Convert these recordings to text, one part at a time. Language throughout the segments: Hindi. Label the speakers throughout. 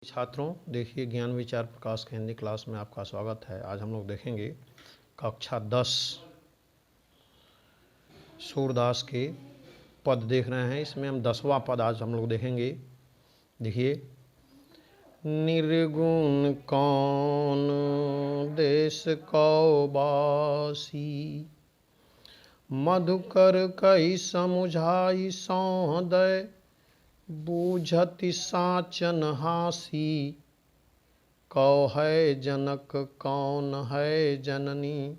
Speaker 1: छात्रों, देखिए ज्ञान विचार प्रकाश के हिंदी क्लास में आपका स्वागत है। आज हम लोग देखेंगे कक्षा 10 सूरदास के पद देख रहे हैं। इसमें हम 10वां पद आज हम लोग देखेंगे। देखिए, निर्गुण कौन देश कौ बासी, मधुकर कई समुझाई सौहदय, बूझति साचन हासी, कौ है जनक कौन है जननी,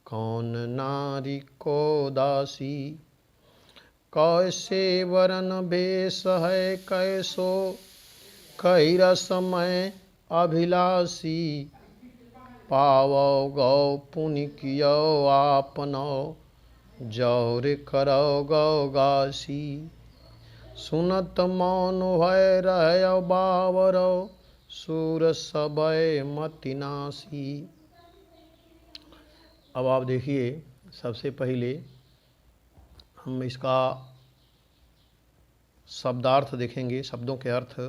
Speaker 1: कौन नारी को दासी, कैसे वरन भेष है कैसो, कई रसमय अभिलाषी, पावो गौ पुनि कियो आपनो, जौर करो गौ गासी, सुनत मौन भय रह बावरो, सूर सबय मति नासी। अब आप देखिए, सबसे पहले हम इसका शब्दार्थ देखेंगे, शब्दों के अर्थ।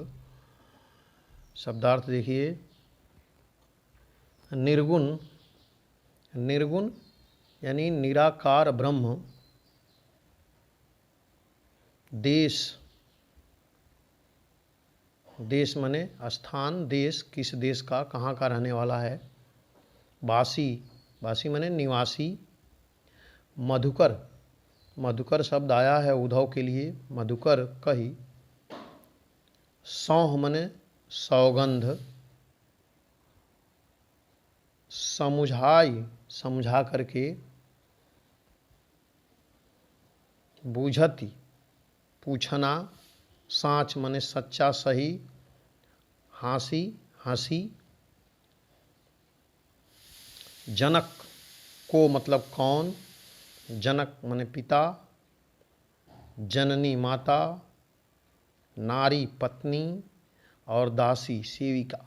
Speaker 1: शब्दार्थ देखिए, निर्गुण, निर्गुण यानी निराकार ब्रह्म, देश, देश माने स्थान, देश किस देश का, कहाँ का रहने वाला है। बासी, बासी माने निवासी। मधुकर, मधुकर शब्द आया है उद्धव के लिए, मधुकर कही। सौह माने सौगंध। समुझाई, समझा करके। बूझती, पूछना। साँच माने सच्चा सही। हासी, हंसी। जनक को मतलब कौन, जनक माने पिता। जननी माता, नारी पत्नी और दासी सेविका।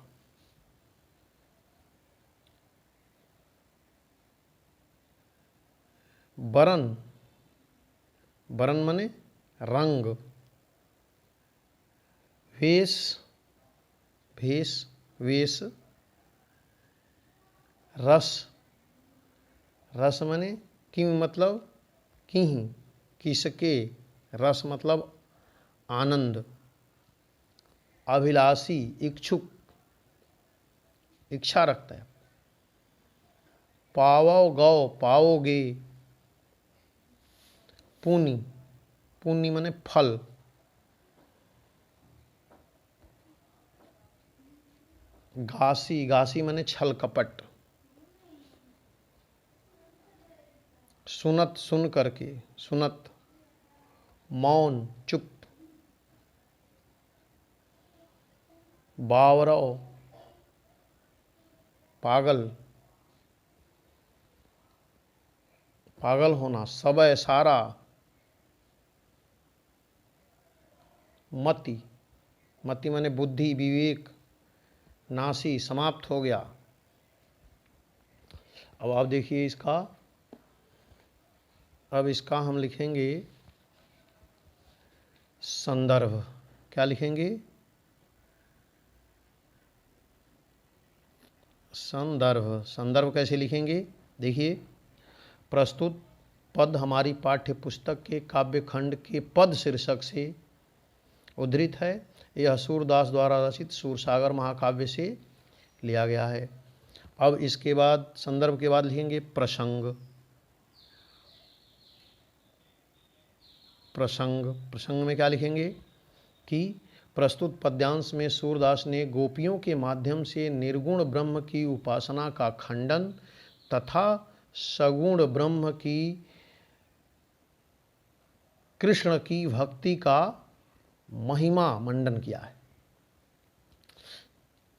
Speaker 1: वरन, वरन माने रंग। वेश, भेष, वेश। रस, रस माने कि मतलब किहीं, किसके। रस मतलब आनंद। अभिलाषी, इच्छुक, इच्छा रखता है। पावो गौ, पाओगे। पुनि, पुनि माने फल। घासी, घासी माने छल कपट। सुनत, सुन करके, सुनत। मौन, चुप। बावरव, पागल, पागल होना। सबय, सारा। मति, मति माने बुद्धि, विवेक। नासी, समाप्त हो गया। अब आप देखिए इसका, अब इसका हम लिखेंगे संदर्भ। क्या लिखेंगे? संदर्भ। संदर्भ कैसे लिखेंगे? देखिए, प्रस्तुत पद हमारी पाठ्य पुस्तक के काव्य खंड के पद शीर्षक से उद्धृत है। यह सूरदास द्वारा रचित सूरसागर महाकाव्य से लिया गया है। अब इसके बाद, संदर्भ के बाद लिखेंगे प्रसंग। प्रसंग, प्रसंग में क्या लिखेंगे कि प्रस्तुत पद्यांश में सूरदास ने गोपियों के माध्यम से निर्गुण ब्रह्म की उपासना का खंडन तथा सगुण ब्रह्म की, कृष्ण की भक्ति का महिमा मंडन किया है।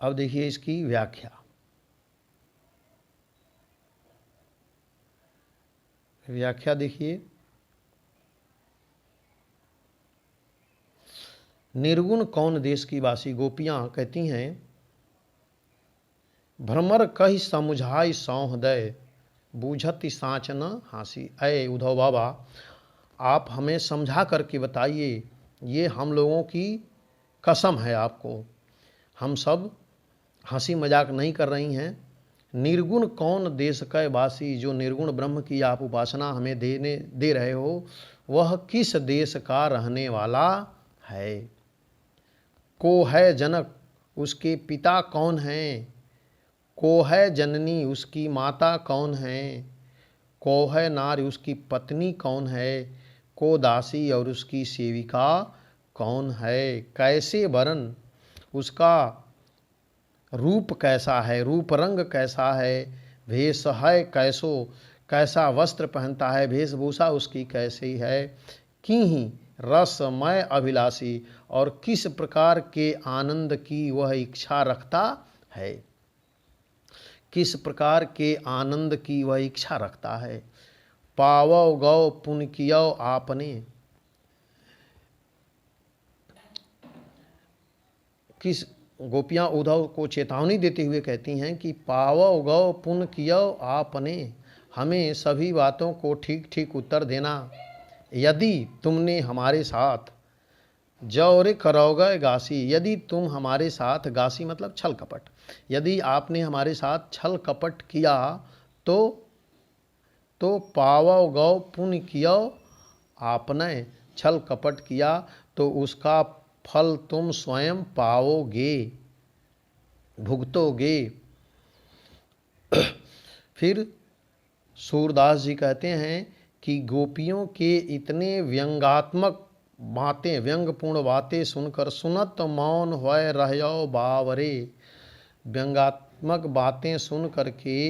Speaker 1: अब देखिए इसकी व्याख्या। व्याख्या देखिए, निर्गुण कौन देश की वासी गोपियां कहती हैं, भ्रमर कही समुझाई सौहदय, बूझति साचन हासी। अय उद्धव बाबा, आप हमें समझा करके बताइए, ये हम लोगों की कसम है आपको, हम सब हंसी मजाक नहीं कर रही हैं। निर्गुण कौन देश कै वासी, जो निर्गुण ब्रह्म की आप उपासना हमें दे रहे हो, वह किस देश का रहने वाला है। को है जनक, उसके पिता कौन हैं। को है जननी, उसकी माता कौन है। को है नारी, उसकी पत्नी कौन है। को दासी, और उसकी सेविका कौन है। कैसे वरन, उसका रूप कैसा है, रूप रंग कैसा है। भेष है कैसो, कैसा वस्त्र पहनता है, वेशभूषा उसकी कैसी है। किहि रसमय अभिलाषी, और किस प्रकार के आनंद की वह इच्छा रखता है। किस प्रकार के आनंद की वह इच्छा रखता है। पावो गौ पुन कियो आपने, किस गोपियाँ उद्धव को चेतावनी देते हुए कहती हैं कि पावो गौ पुन कियो आपने, हमें सभी बातों को ठीक ठीक उत्तर देना। यदि तुमने हमारे साथ जौरे करोगे गासी, यदि तुम हमारे साथ, गासी मतलब छल कपट, यदि आपने हमारे साथ छल कपट किया तो पावो गौ पुण्य कियो आपने, छल कपट किया तो उसका फल तुम स्वयं पाओगे, भुगतोगे। फिर सूरदास जी कहते हैं कि गोपियों के इतने व्यंगात्मक बातें, व्यंगपूर्ण बातें सुनकर सुनत मौन होय रहयो बावरे। व्यंगात्मक बातें सुन करके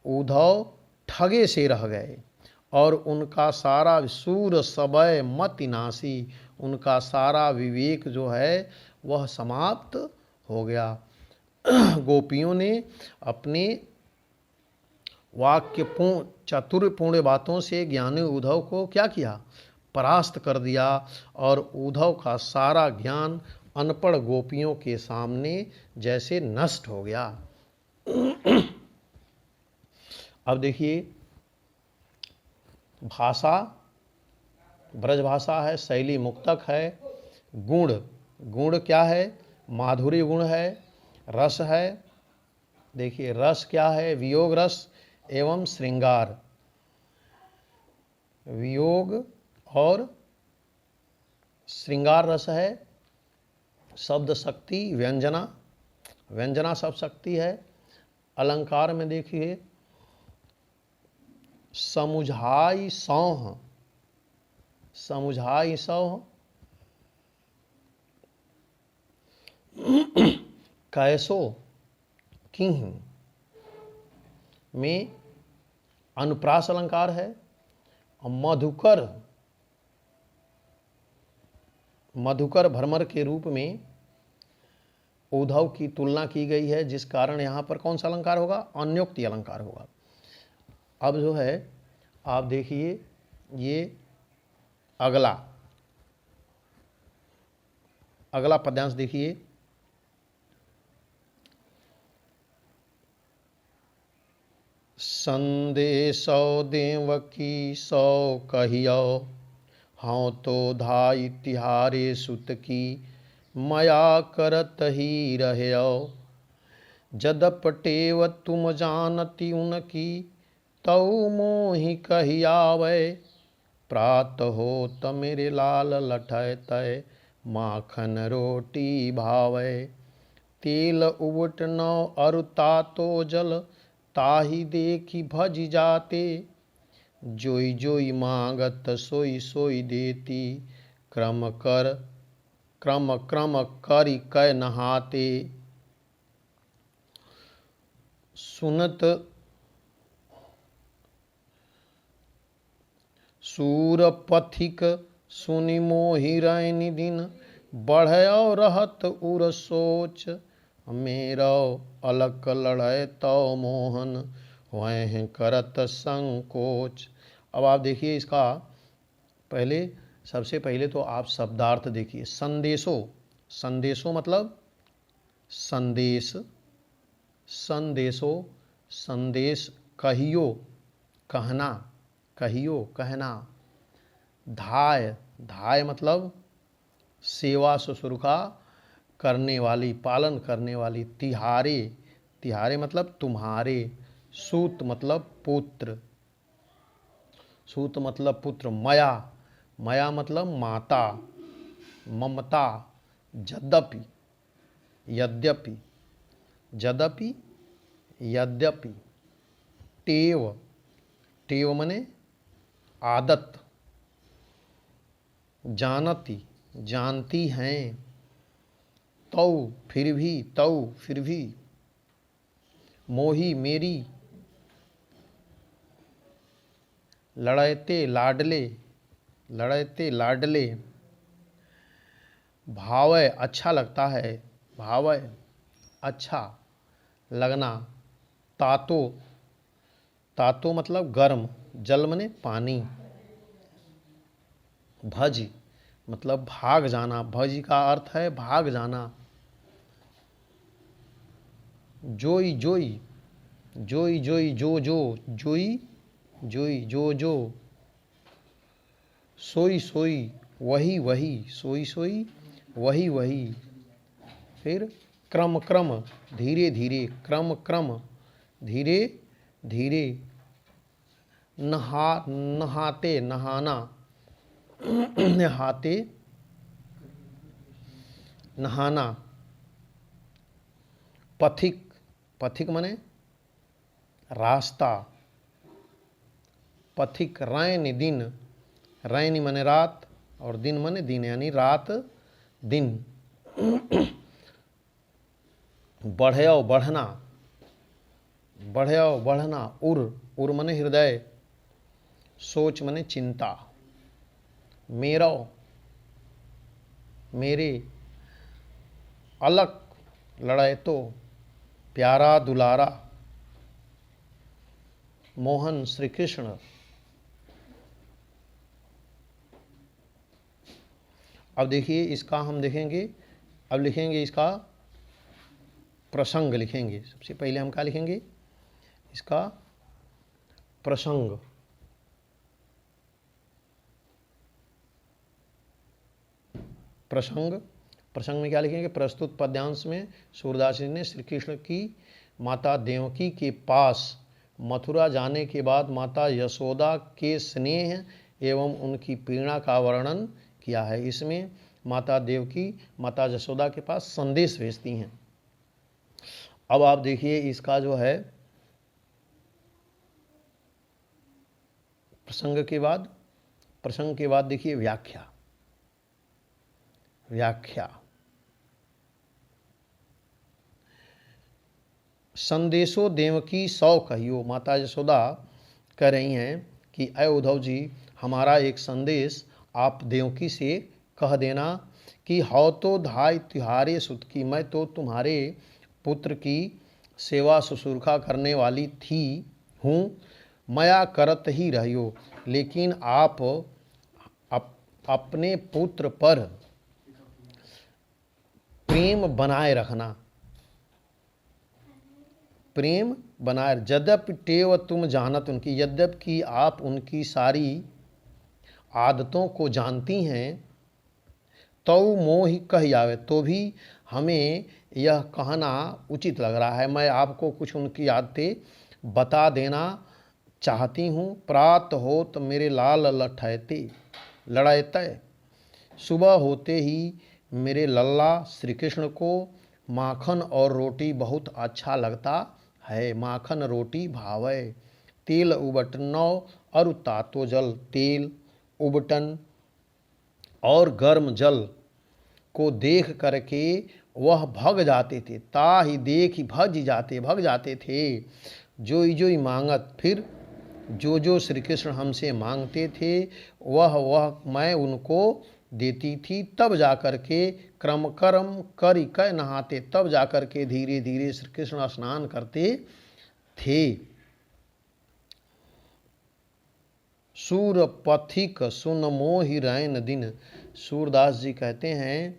Speaker 1: उद्धव ठगे से रह गए और उनका सारा सूर सबय मतिनाशी, उनका सारा विवेक जो है वह समाप्त हो गया। गोपियों ने अपने वाक्यपूर्ण चातुर्यपूर्ण बातों से ज्ञानी उद्धव को क्या किया, परास्त कर दिया, और उद्धव का सारा ज्ञान अनपढ़ गोपियों के सामने जैसे नष्ट हो गया। अब देखिए, भाषा ब्रज भाषा है, शैली मुक्तक है। गुण, गुण क्या है, माधुर्य गुण है, रस है। देखिए रस क्या है, वियोग रस एवं श्रृंगार। वियोग और श्रृंगार रस है। शब्द शक्ति, व्यंजना, व्यंजना शब्द शक्ति है। अलंकार में देखिए समुझाई सौह, समुझाई सौह, कैसो किह में अनुप्रास अलंकार है। और मधुकर, मधुकर भ्रमर के रूप में उद्धव की तुलना की गई है, जिस कारण यहाँ पर कौन सा अलंकार होगा, अन्योक्ति अलंकार होगा। अब जो है आप देखिए ये अगला पद्यांश देखिए। संदेशो देवकी सौ कहियो, हाँ तो धाई तिहारे सुत की, मया करत ही रहो। जदपटेव तुम जानती उनकी, तऊ मोहि कही आवे। प्रात हो त मेरे लाल लठय तय, माखन रोटी भावे। तेल उबट नौ अरुता तो जल, ताहि देखी भज जाते। जोई जोई मांगत सोई सोई देती, क्रम क्रम करि कै नहाते। सुनत सूर पथिक सुनि मोहि रैनि दिन, बढ़यो रहत उर सोच। मेरो अलक लड़य तो मोहन, वह करत संकोच। अब आप देखिए इसका पहले, सबसे पहले तो आप शब्दार्थ देखिए। संदेशो, संदेशो मतलब संदेश, संदेशो संदेश, कहियो कहना, कहियो कहना। धाय, धाय मतलब सेवा शुश्रूषा करने वाली, पालन करने वाली। तिहारे, तिहारे मतलब तुम्हारे। सूत मतलब पुत्र, सूत मतलब पुत्र। मया, मया मतलब माता, ममता। यद्यपि, यद्यपि, यद्यपि, यद्यपि। टेव, टेव मने आदत। जानती, जानती हैं। तौ, फिर भी, तौ फिर भी। मोही, मेरी। लड़ैते, लाडले, लड़ैते लाडले। भावय, अच्छा लगता है, भावय अच्छा लगना। तातो, तातो मतलब गर्म, जल मने पानी। भज मतलब भाग जाना, भज का अर्थ है भाग जाना। जोई, जोई, जोई, जोई, जो जो, जोई, जोई, जो जो। सोई, सोई, वही वही, सोई सोई, वही वही। फिर क्रम, क्रम, धीरे धीरे, क्रम क्रम, धीरे धीरे। नहा, नहाते, नहाना, नहाते, नहाना। पथिक, पथिक माने रास्ता। पथिक, रैन दिन, रैन माने रात और दिन माने दिन, यानी रात दिन। बढ़यो, बढ़ना, बढ़यो बढ़ना। उर, उर माने हृदय। सोच माने चिंता। मेरो, मेरे। अलग, लड़ाई तो। प्यारा, दुलारा। मोहन, श्री कृष्ण। अब देखिए इसका हम देखेंगे, अब लिखेंगे इसका प्रसंग लिखेंगे। सबसे पहले हम क्या लिखेंगे, इसका प्रसंग। प्रसंग, प्रसंग में क्या लिखेंगे, प्रस्तुत पद्यांश में सूरदास जी ने श्री कृष्ण की माता देवकी के पास मथुरा जाने के बाद माता यशोदा के स्नेह एवं उनकी पीड़ा का वर्णन किया है। इसमें माता देवकी माता यशोदा के पास संदेश भेजती हैं। अब आप देखिए इसका जो है प्रसंग के बाद, प्रसंग के बाद देखिए व्याख्या। व्याख्या, संदेशो देवकी सौ कहियो। माता यशोदा कह रही हैं कि अय उद्धव जी, हमारा एक संदेश आप देवकी से कह देना कि हौ तो धाय तिहारे सुत की, मैं तो तुम्हारे पुत्र की सेवा शुश्रूषा करने वाली थी हूँ। मया करत ही रहियो, लेकिन आप अपने पुत्र पर प्रेम बनाए रखना, प्रेम बनाए। यद्यपि टेव तुम जानत उनकी, यद्यपि आप उनकी सारी आदतों को जानती हैं। तो मोह कह आवे, तो भी हमें यह कहना उचित लग रहा है, मैं आपको कुछ उनकी आदतें बता देना चाहती हूँ। प्रात होत मेरे लाल लठैते, लड़ैते। सुबह होते ही मेरे लल्ला श्री कृष्ण को माखन और रोटी बहुत अच्छा लगता है। माखन रोटी भावै। तेल उबटनौ और तातो जल, तेल उबटन और गर्म जल को देख करके वह भग जाते थे। ताहि देख भज जाते, भग जाते थे। जोई जोई मांगत, फिर जो जो श्री कृष्ण हमसे मांगते थे वह मैं उनको देती थी। तब जाकर के क्रम कर्म करी कै नहाते, तब जाकर के धीरे धीरे श्री कृष्ण स्नान करते थे। सूर पथिक सुन मोहि रैन दिन। सूरदास जी कहते हैं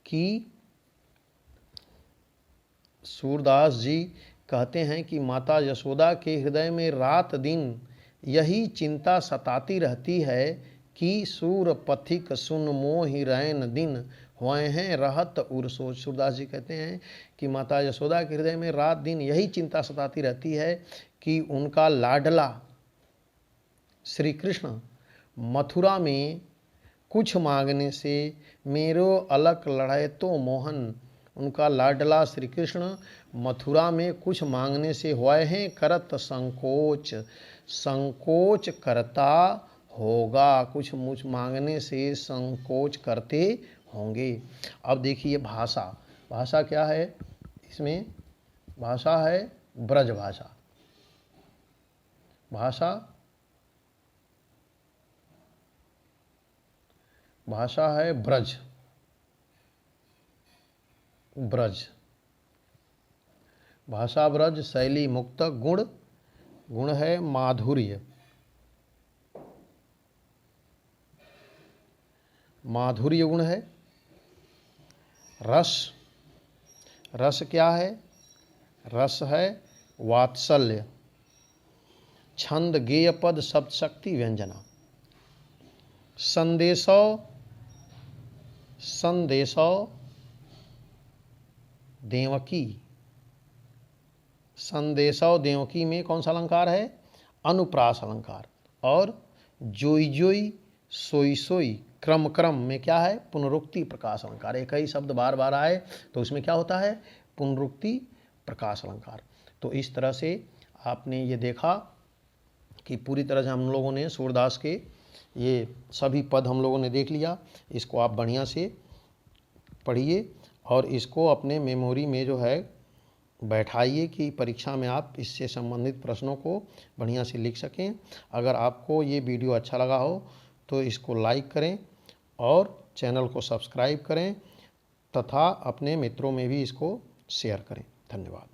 Speaker 1: कि सूरदास जी कहते हैं कि माता यशोदा के हृदय में रात दिन यही चिंता सताती रहती है कि सूर पथिक सुन मोहि रैन दिन, हुए हैं रहत उर सोच। सूरदास जी कहते हैं कि माता यशोदा के हृदय में रात दिन यही चिंता सताती रहती है कि उनका लाडला श्री कृष्ण मथुरा में कुछ मांगने से मेरो अलग लड़े तो मोहन। उनका लाडला श्री कृष्ण मथुरा में कुछ मांगने से हुए हैं करत संकोच, संकोच करता होगा, कुछ मुझ मांगने से संकोच करते होंगे। अब देखिए भाषा, भाषा क्या है इसमें? भाषा है ब्रज भाषा, भाषा भाषा है ब्रज, ब्रज भाषा ब्रज, शैली मुक्त, गुण, गुण है माधुर्य, माधुर्य गुण है। रस, रस क्या है? रस है वात्सल्य। छंद गेय पद शब्द शक्ति व्यंजना। संदेशो, संदेशो देवकी, संदेशो देवकी में कौन सा अलंकार है? अनुप्रास अलंकार। और जोई जोई सोई सोई क्रम क्रम में क्या है? पुनरुक्ति प्रकाश अलंकार। एक ही शब्द बार बार आए तो उसमें क्या होता है? पुनरुक्ति प्रकाश अलंकार। तो इस तरह से आपने ये देखा कि पूरी तरह से हम लोगों ने सूरदास के ये सभी पद हम लोगों ने देख लिया। इसको आप बढ़िया से पढ़िए और इसको अपने मेमोरी में जो है बैठाइए कि परीक्षा में आप इससे संबंधित प्रश्नों को बढ़िया से लिख सकें। अगर आपको ये वीडियो अच्छा लगा हो तो इसको लाइक करें और चैनल को सब्सक्राइब करें तथा अपने मित्रों में भी इसको शेयर करें। धन्यवाद।